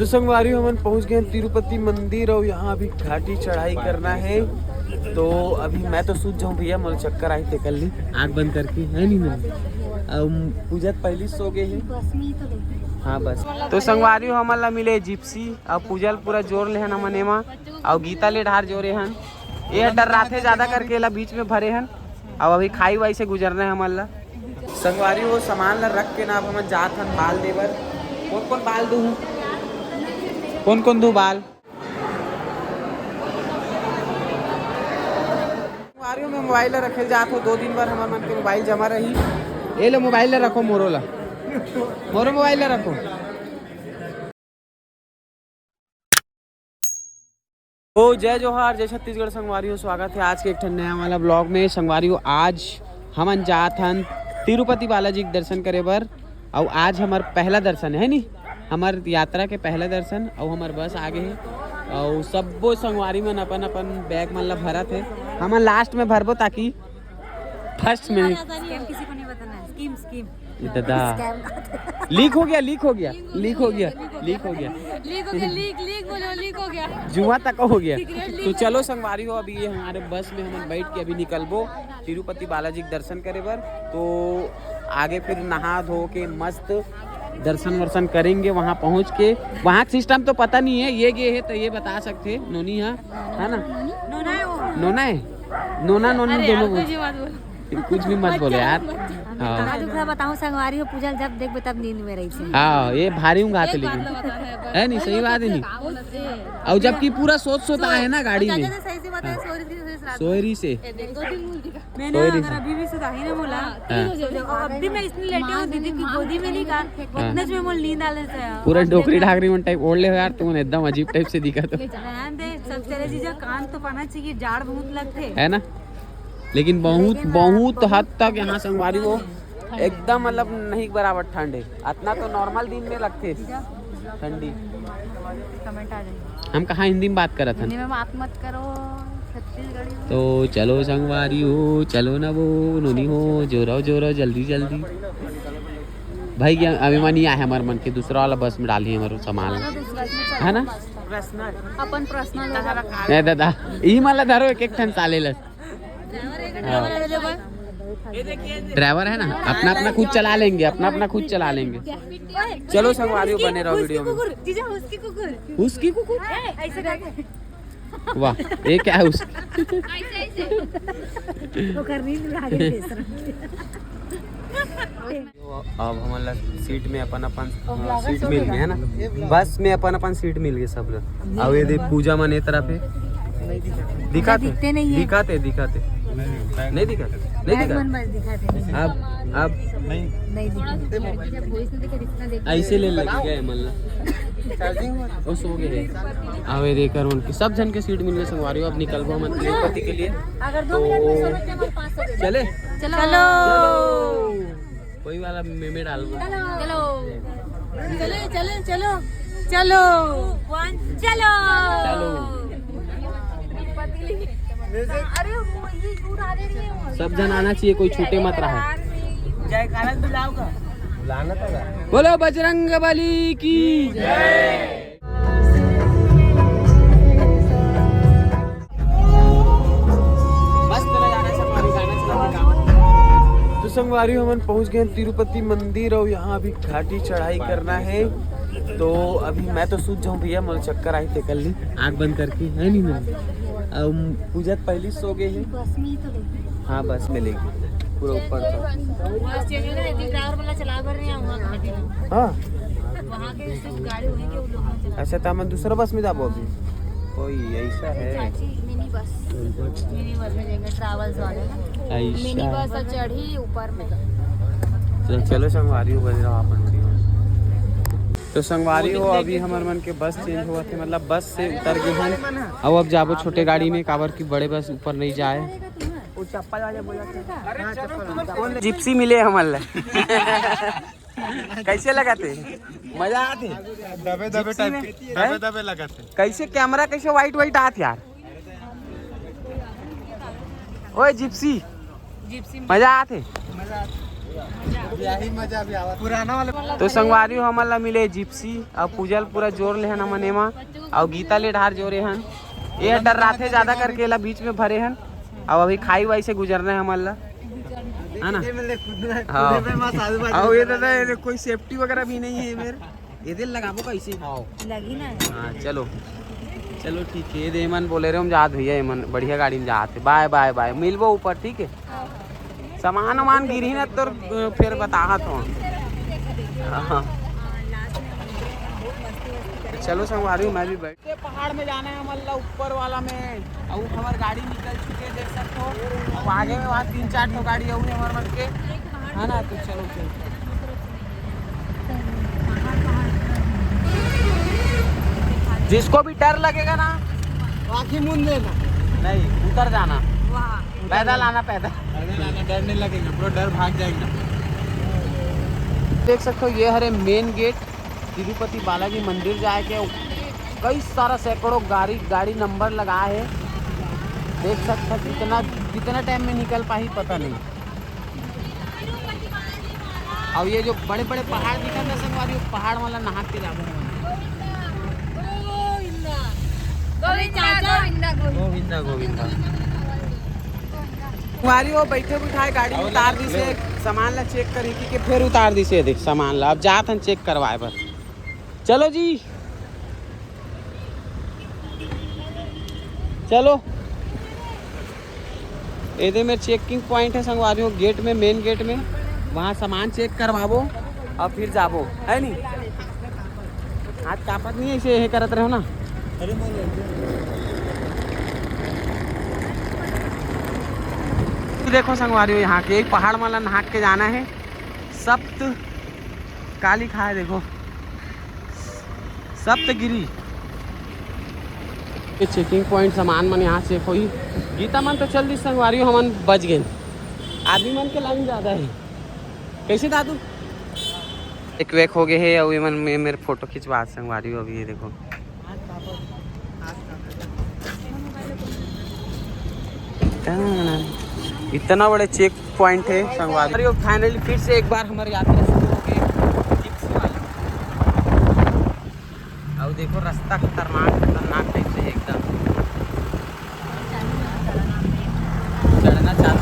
तो संगवारी हम पहुंच गए तिरुपति मंदिर और यहाँ अभी घाटी चढ़ाई करना है। तो अभी मैं तो सूझ जाऊँ भैया, मुझे चक्कर आई थे कल ही आँख बंद करके, है नहीं मैं पूजा पहली सो गए हैं। हाँ बस तो संगवारी हमला मिले जिप्सी और पूजल पूरा जोर ले हन हमने में और गीता ले ढार जोरे हन। ये डर रहा थे ज्यादा करके ला बीच में भरे हन और अभी खाई वाई से गुजरना है हमला। संगवारी वो सामान ला रख के ना अब हम जात हन बाल देवर। कौन कौन बाल दूँ, कौन कौन दूँ बाल? संगवारी में मोबाइल रखे जात हो 2 दिन बार हमारे मन के मोबाइल जमा रही। ये लो मोबाइल रखो, मोरो ला मोरो मोबाइल रखो। तो जय जोहार, जय छत्तीसगढ़ संगवारियों, स्वागत है आज के एक नया वाला ब्लॉग में। संगवारियों आज हम जात हन तिरुपति बालाजी के दर्शन करे बर और आज हमार पहला दर्शन है नी, हमार यात्रा के पहला दर्शन और हमार बस आगे है और सबो संगवारी में अपन अपन बैग मन ला भरा थे। हम लास्ट में भरबो ताकि फर्स्ट में किसी को नहीं बताना है। स्कीम दादा लीक हो गया जुआ तक हो गया। तो चलो संगवारी हो, अभी ये हमारे बस में हम बैठ के अभी निकलबो तिरुपति बालाजी के दर्शन करे बर। तो आगे फिर नहा धो के मस्त दर्शन वर्शन करेंगे वहाँ पहुँच के। वहाँ सिस्टम तो पता नहीं है, ये है तो ये बता सकते नोनी है ना? नोना है, नोना नोनी दोनों कुछ भी मत बोले यार। हाँ बताऊँ संगवारी हो पूजल जब देख तब नींद में रही थी। हाँ ये भारी हूँ लेकिन है नहीं, सही बात है नहीं। और जबकि पूरा सोच है ना गाड़ी में सोयरी से मैंने अगर अभी भी सुधाही ने बोला अभी मैं इसलिए लेटी हूँ दीदी की गोदी में नहीं कहा उतने में मोल नींद आले से पूरा डोकरी ढाकरी में टाइप ओढ़ ले हो यार, तुम एकदम अजीब टाइप से दिखा। तो सब तेरे जीजा कान तो पाना चाहिए, जाड़ बहुत लगते है ना, लेकिन बहुत हद तक यहाँ संगवारी को एकदम मतलब नहीं बराबर ठंड है। इतना तो नॉर्मल दिन में लगते ठंडी। कमेंट आ जाए हम कहाँ हिंदी में बात करत हन, हिंदी में बात मत करो छत्तीसगढ़ी। तो चलो संगवारी हो, चलो ना वो नोनी हो, जोरो जल्दी भाई। अभिमानी आए हमारे मन के दूसरा वाला बस में डाली हमारे सामान है ना, अपन पर्सनल नहीं दादा यही माला धरो एक ठन चाले ड्राइवर है ना, अपना खुद चला लेंगे। चलो संगवारी बने रहो वीडियो में। उसकी कुकुर वाह, ये क्या है उसकी? अब हमारा सीट में अपन सीट मिल गए है ना, बस में अपन सीट मिल गए सब लोग। अब ये पूजा मन तरफ है, दिखाते नहीं अब ऐसे ले लगे गए मतलब वो सो गए। आवे देकर उनकी सब जन के सीट मिल गए संगवारी। अब निकलबो हम तिरुपति के लिए। तो चले चलो कोई वाला में डालबो। चलो अरे सब जन आना चाहिए, कोई छूटे मत रहा। बोलो बजरंग बली की जय। तो संगवारी हम पहुंच गए तिरुपति मंदिर और यहाँ अभी घाटी चढ़ाई करना है। तो अभी मैं तो सूझ जाऊँ भैया, मुझे चक्कर आई थे कल ही आँख बंद करके, है नहीं मैं पूजा पहली सो गए हैं। हाँ बस मिलेगी पूरा ऊपर हाँ। अच्छा तो मैं दूसरा बस में जाबो अभी, कोई ऐसा है मिनी बस में जाएंगे ट्रैवल्स वाले मिनी बस चढ़ी ऊपर में। चलो संगवारी हो बन रहा अपन वीडियो। तो संगवारी हो अभी हमारे मन के बस चेंज हुआ थे, मतलब बस से उतर गए हैं और अब जाबो छोटे गाड़ी में, काबर की बड़े बस ऊपर नहीं जाए। जिप्सी मिले हमारे कैसे लगाते, मजा आते दबे लगाते। कैसे कैमरा कैसे वाइट आते यार। ओए जिप्सी मजा आते यही मजा भी आवा पुराना वाला। तो संगवारी हमला मिले जिप्सी और पूजल पूरा जोर ले हन मने मा और गीता ले ढार जोरे हन। ये डर राथे ज्यादा करके ला बीच में भरे हन और अभी खाई वाई से गुजरना है हमला है ना। हाँ ये दादा कोई सेफ्टी वगैरह भी नहीं है मेरे ये दिल लगाबो कैसे लगी ना। हाँ चलो चलो ठीक है। ये मन बोले रहे हम जात भैया एमन बढ़िया गाड़ी में जाते। बाय बाय बाय मिलबो ऊपर ठीक है। सामान वामान गिरी ना तो फिर बता तो हाँ। चलो संगवारी मैं भी बैठ पहाड़ में जाना है मतलब ऊपर वाला में और हमारी गाड़ी निकल चुके देख सकते हो। अब आगे में वहाँ 3-4 ठो गाड़ी और हमारे मन के है ना। तो चलो चलो जिसको भी डर लगेगा ना आँखें मूंद देना नहीं उतर जाना पैदल आना पैदल डर नहीं लगेगा पूरा डर भाग जाएगा। देख सकते हो ये हरे मेन गेट तिरुपति बालाजी मंदिर जाए के कई सारा सैकड़ों गाड़ी नंबर लगा है। देख सकते हो कितना टाइम में निकल पाही पता नहीं। और ये जो बड़े बड़े पहाड़ दिखा था संगवारी पहाड़ वाला नहा के जाबो गोविंदा गोविंदा संगवारी वो बैठे बिठाए गाड़ी में उतार दी से सामान ला चेक करी कि फिर उतार दी से देख सामान ला अब जात हन चेक करवाए बर। चलो जी चलो ये मेरे चेकिंग पॉइंट है संगवारी गेट में मेन गेट में वहाँ सामान चेक करवाबो और फिर जाबो है नहीं। हाथ कापत नहीं ऐसे ये करत रहो ना। देखो संगवारी यहाँ के एक पहाड़ वाला नहा के जाना है सप्त का लिखा है देखो सप्तगिरी। चेकिंग पॉइंट सामान मन यहाँ चेक हुई गीता मन तो चल दी संगवारी हमन बच गए। आदमी मन के लाइन ज़्यादा है कैसे दादू एक वेक हो गए है और मन में मेरे फोटो खिंचवा संगवारी अभी ये देखो। इतना बड़े चेक पॉइंट है संगवारी। फाइनली फिर से एक बार हमारी यात्रा शुरू हो गई जिप्सी वाली। और देखो रास्ता खतरनाक टाइप से एकदम चढ़ना चालू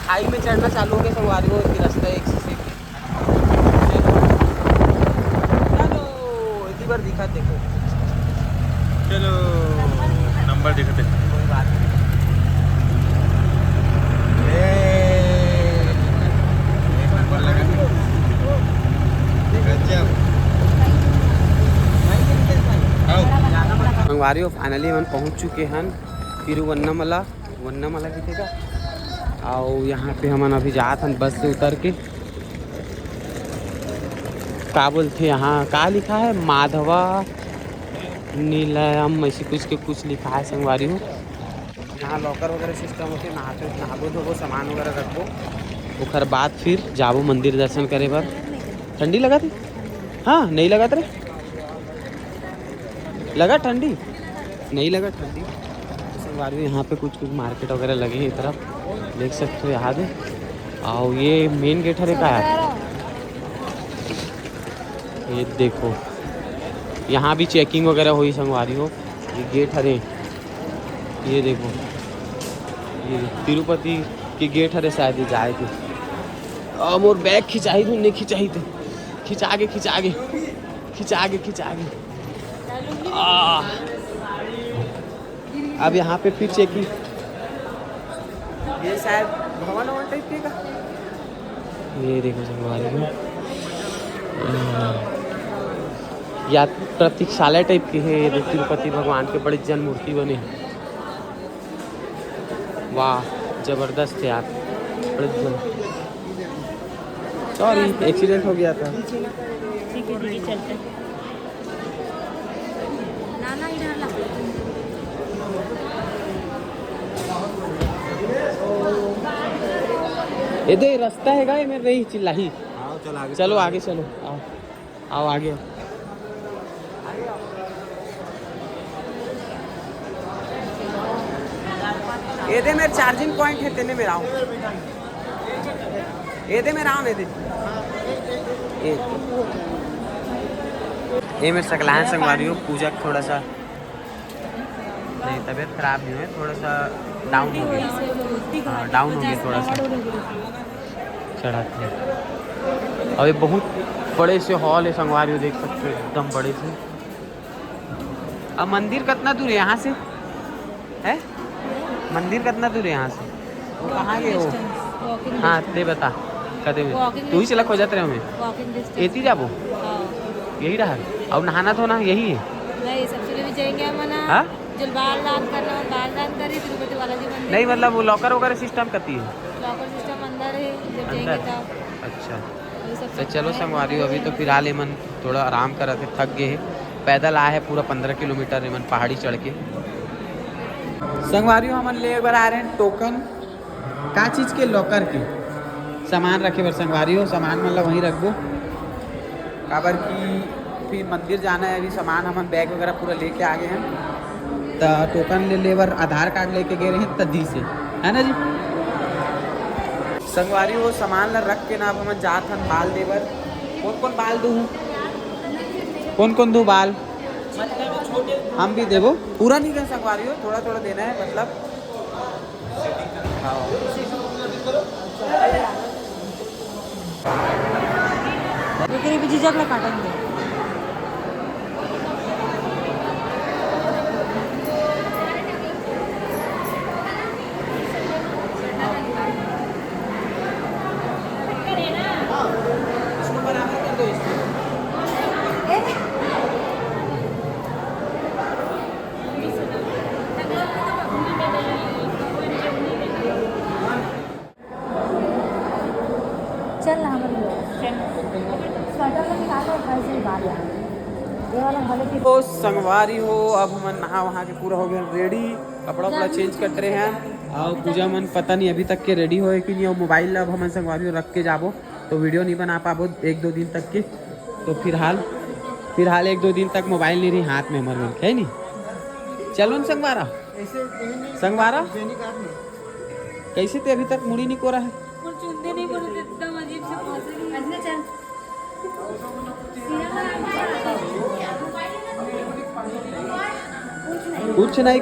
खाई में चढ़ना चालू हो गया संगवारी हो रास्ता एक से चलो इतनी बार दिखा देखो चलो नंबर दिखाते कोई बात नहीं। संगवारी फाइनली हम पहुंच चुके हैं तिरुवन्नमला दिखेगा और यहाँ पे हम अभी जात हम बस से उतर के का बोलते यहाँ का लिखा है माधवा नीलयम ऐसी कुछ लिखा है संगवारी हो। यहाँ लॉकर वगैरह सिस्टम होते नहाबो धोबो सामान वगैरह रखबो ओकर बाद फिर जाबो मंदिर दर्शन करे बर। ठंडी लगा थी हाँ नहीं लगा थे लगा ठंडी नहीं लगा ठंडी। संगवारी यहाँ पे कुछ मार्केट वगैरह लगे हैं तरफ देख सकते हो यहाँ दे और ये मेन गेट है का ये देखो यहाँ भी चेकिंग वगैरह हुई संगवारी हो। ये गेट हरे ये देखो ये तिरुपति के गेट हरे शायद ये जाए थे और मोर बैग खिंचाई थी नहीं खिंचाई थे खिंचा आगे अब यहाँ पे फिर चेकिंग ये शायद भवन टाइप के का ये देखो संगवारी में या प्रतीक्षालय टाइप की है। ये तिरुपति भगवान के बड़े जन्म मूर्ति बने हैं। वाह जबरदस्त है यार बड़े सॉरी एक्सीडेंट हो गया था। ठीक है चलते नाना इधर ला ये दे रास्ता है गाय मेरे नहीं चिल्लाही चलो आगे चलो आओ आगे ये दे मेरे चार्जिंग पॉइंट है तेने मेरा ये दे मेरा आने दे ये मेरे सकलान संगवारी हो पूजा थोड़ा सा नहीं तबीयत खराब नहीं हुई थोड़ा सा डाउन हो गया डाउन हो गया थोड़ा सा चढ़ाते हैं। और ये बहुत बड़े से हॉल है संगवारी हो देख सकते हो एकदम बड़े से। अब मंदिर कितना दूर है यहाँ से है मंदिर कितना दूर है यहाँ से वो कहाँ गए हो हाँ ते बता कदे में तू ही चला खोजत रहे हमें एती जाबो यही रहा और नहाना धोना यही है नहीं सबसे भी जाएंगे हम ना हाँ जो बाल दान करना बाल दान करी तिरुपति बालाजी मंदिर नहीं मतलब वो लॉकर वगैरह सिस्टम करती है लॉकर सिस्टम अंदर है जब जाएंगे तब अच्छा तो चलो संगवारी हो अभी तो फिलहाल एमन थोड़ा आराम करा थे थक गए हैं पैदल आए हैं पूरा 15 किलोमीटर एमन पहाड़ी चढ़ के संगवारी हमन ले एक बार आ रहे हैं टोकन का चीज़ के लॉकर के सामान रखे बार संगवारी हो सामान मतलब वहीं रखबो काबर की फिर मंदिर जाना है अभी सामान हमन बैग वगैरह पूरा लेके आ गए हैं तो टोकन ले बार आधार कार्ड लेके गए रहे तदी से है ना जी संगवारी वो सामान ला रख के ना अब हम जात हन बाल देवर कौन बाल दूँ कौन दूँ बाल हम भी देवो पूरा नहीं कर संगवारी हो थोड़ा थोड़ा देना है मतलब करीब जीजा का काटेंगे चल ना तो संगवारी हो अब हम नहा वहाँ के पूरा हो गया रेडी कपड़ा वपड़ा चेंज कर रहे हैं और पूजा मन पता नहीं अभी तक के रेडी हो कि नहीं और मोबाइल अब हम संगवारी हो रख के जाबो तो वीडियो नहीं बना पाबो 1-2 दिन तक के तो फिलहाल 1-2 दिन तक मोबाइल नहीं रही हाथ में हमारे है नहीं चलो न संगवारा कैसे थे अभी तक मुड़ी नहीं कोरा है चुंदे नहीं बोलते एकदम अजीब से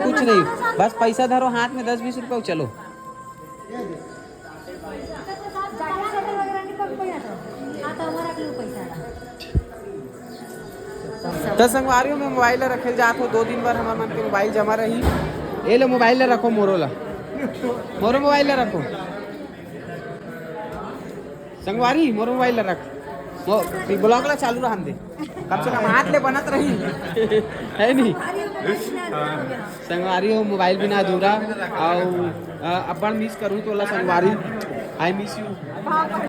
कुछ नहीं बस पैसा धरो हाथ में 10-20 रुपये चलो तो संगवारियों में मोबाइल रखे जात हो 2 दिन बार हमारे मन के मोबाइल जमा रही ये लो मोबाइल रखो मोरो मोबाइल रखो संगवारी मोरो मोबाइल रख ब्लॉग ला चालू रहा दे कम से कम हाथ ले बनत रही है नहीं संगवारी हो मोबाइल बिना अधूरा और अपन मिस करूँ तो संगवारी आई मिस यू